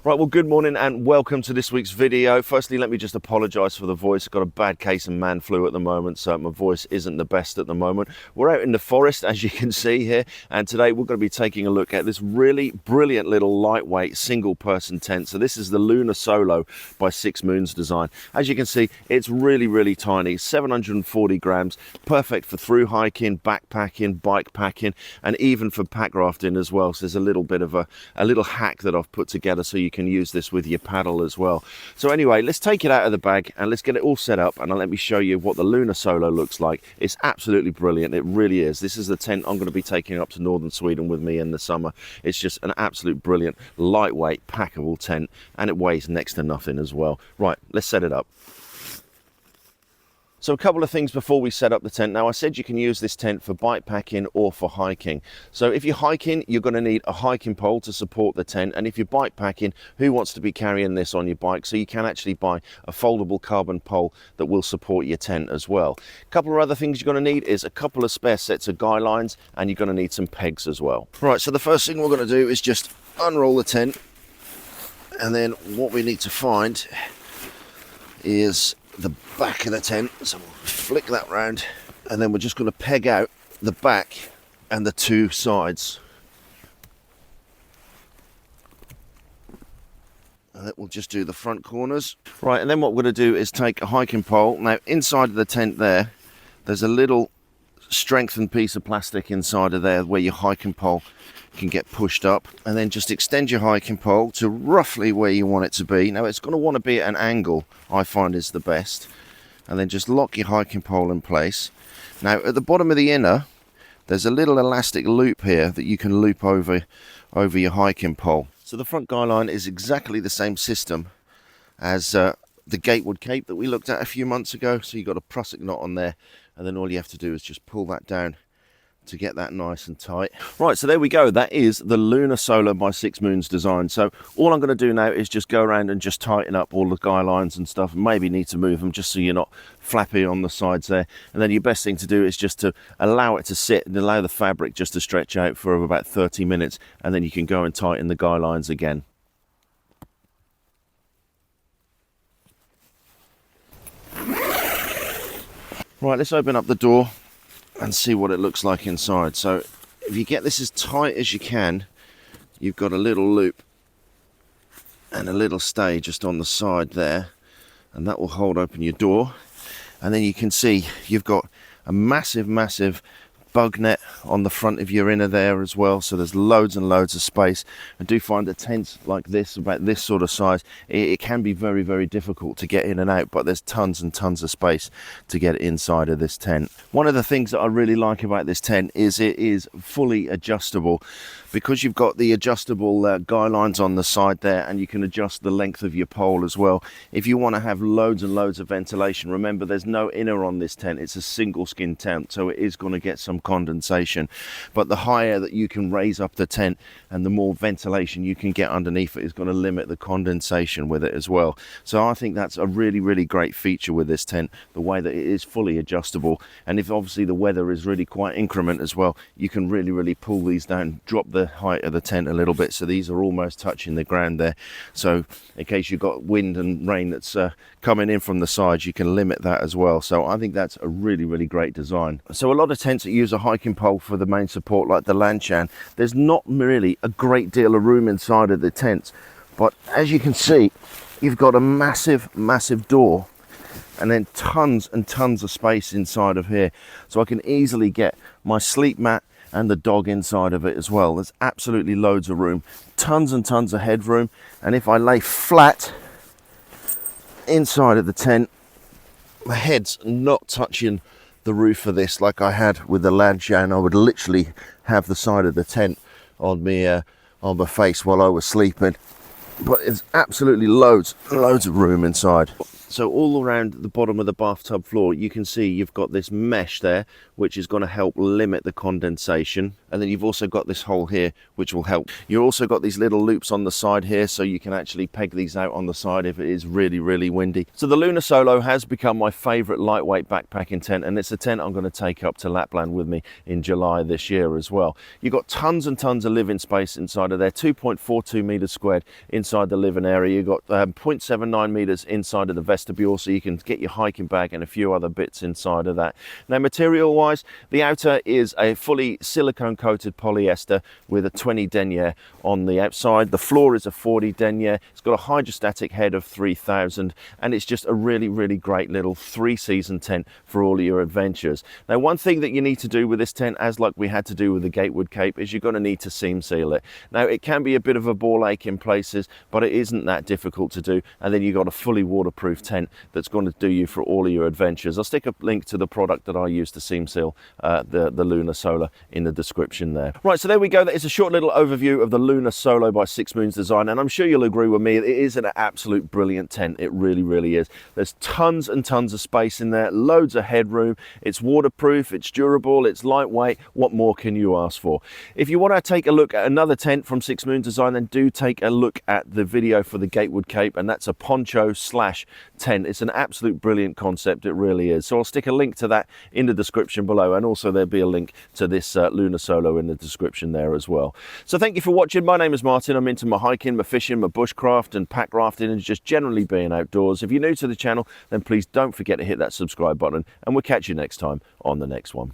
Right, well, good morning and welcome to this week's video. Firstly, let me just apologise for the voice. I've got a bad case of man flu at the moment, so my voice isn't the best at the moment. We're out in the forest, as you can see here, and today we're going to be taking a look at this really brilliant little lightweight single-person tent. So this is the Lunar Solo by 6 Moons design. As you can see, it's really tiny, 740 grams, perfect for through hiking, backpacking, bike packing, and even for pack rafting as well. So there's a little bit of a little hack that I've put together so you can use this with your paddle as well. So anyway, let's take it out of the bag and let's get it all set up, and let me show you what the Lunar Solo looks like. It's absolutely brilliant. It really is. This is the tent I'm going to be taking up to northern Sweden with me in the summer. It's just an absolute brilliant, lightweight, packable tent, and it weighs next to nothing as well. Right, let's set it up. So a couple of things before we set up the tent. Now, I said you can use this tent for bike packing or for hiking. So if you're hiking, you're going to need a hiking pole to support the tent. And if you're bike packing, who wants to be carrying this on your bike? So you can actually buy a foldable carbon pole that will support your tent as well. A couple of other things you're going to need is a couple of spare sets of guy lines, and you're going to need some pegs as well. Right, so the first thing we're going to do is just unroll the tent. And then what we need to find is the back of the tent, so we'll flick that round, and then we're just going to peg out the back and the two sides, and that will just do the front corners. Right, and then what we're going to do is take a hiking pole. Now, inside of the tent there's a little strengthened piece of plastic inside of there where your hiking pole can get pushed up, and then just extend your hiking pole to roughly where you want it to be. Now, it's going to want to be at an angle, I find is the best, and then just lock your hiking pole in place. Now, at the bottom of the inner, there's a little elastic loop here that you can loop over your hiking pole. So the front guy line is exactly the same system as the Gatewood cape that we looked at a few months ago. So you've got a prusik knot on there, and then all you have to do is just pull that down to get that nice and tight. Right, so there we go. That is the Lunar Solo by 6 Moons design. So all I'm going to do now is just go around and just tighten up all the guy lines and stuff. Maybe need to move them just so you're not flappy on the sides there. And then your best thing to do is just to allow it to sit and allow the fabric just to stretch out for about 30 minutes, and then you can go and tighten the guy lines again. Right, let's open up the door and see what it looks like inside. So if you get this as tight as you can, you've got a little loop and a little stay just on the side there, and that will hold open your door. And then you can see you've got a massive bug net on the front of your inner there as well, so there's loads and loads of space. I do find that tents like this, about this sort of size, it can be very difficult to get in and out, but there's tons and tons of space to get inside of this tent. One of the things that I really like about this tent is it is fully adjustable, because you've got the adjustable guy lines on the side there, and you can adjust the length of your pole as well. If you want to have loads and loads of ventilation, remember there's no inner on this tent, it's a single skin tent, so it is going to get some condensation. But the higher that you can raise up the tent and the more ventilation you can get underneath it is going to limit the condensation with it as well. So I think that's a really great feature with this tent, the way that it is fully adjustable. And if obviously the weather is really quite inclement as well, you can really pull these down, drop the height of the tent a little bit, so these are almost touching the ground there. So in case you've got wind and rain that's coming in from the sides, you can limit that as well. So I think that's a really great design. So a lot of tents that use a hiking pole for the main support, like the Lanchan, there's not really a great deal of room inside of the tents, but as you can see, you've got a massive door, and then tons and tons of space inside of here, so I can easily get my sleep mat and the dog inside of it as well. There's absolutely loads of room, tons and tons of headroom, and if I lay flat inside of the tent, my head's not touching the roof of this like I had with the Lanchan. I would literally have the side of the tent on me on my face while I was sleeping. But it's absolutely loads of room inside. So all around the bottom of the bathtub floor, you can see you've got this mesh there, which is going to help limit the condensation. And then you've also got this hole here, which will help. You've also got these little loops on the side here, so you can actually peg these out on the side if it is really, really windy. So the Lunar Solo has become my favorite lightweight backpacking tent, and it's a tent I'm going to take up to Lapland with me in July this year as well. You've got tons and tons of living space inside of there, 2.42 meters squared inside the living area. You've got 0.79 meters inside of the vestibule, so you can get your hiking bag and a few other bits inside of that. Now, material wise, the outer is a fully silicone coated polyester with a 20 denier on the outside. The floor is a 40 denier. It's got a hydrostatic head of 3000, and it's just a really, really great little 3-season tent for all of your adventures. Now, one thing that you need to do with this tent, as like we had to do with the Gatewood Cape, is you're going to need to seam seal it. Now, it can be a bit of a ball ache in places, but it isn't that difficult to do. And then you've got a fully waterproof tent that's going to do you for all of your adventures. I'll stick a link to the product that I use to seam seal the Lunar Solo in the description there. Right, so there we go. That is a short little overview of the Lunar Solo by 6 Moons Design, and I'm sure you'll agree with me, it is an absolute brilliant tent. It really, really is. There's tons and tons of space in there, loads of headroom. It's waterproof, it's durable, it's lightweight. What more can you ask for? If you want to take a look at another tent from 6 Moons Design, then do take a look at the video for the Gatewood Cape, and that's a poncho slash tent. It's an absolute brilliant concept, it really is. So I'll stick a link to that in the description below, and also there'll be a link to this Lunar Solo in the description there as well. So thank you for watching. My name is Martin. I'm into my hiking, my fishing, my bushcraft and pack rafting, and just generally being outdoors. If you're new to the channel, then please don't forget to hit that subscribe button, and we'll catch you next time on the next one.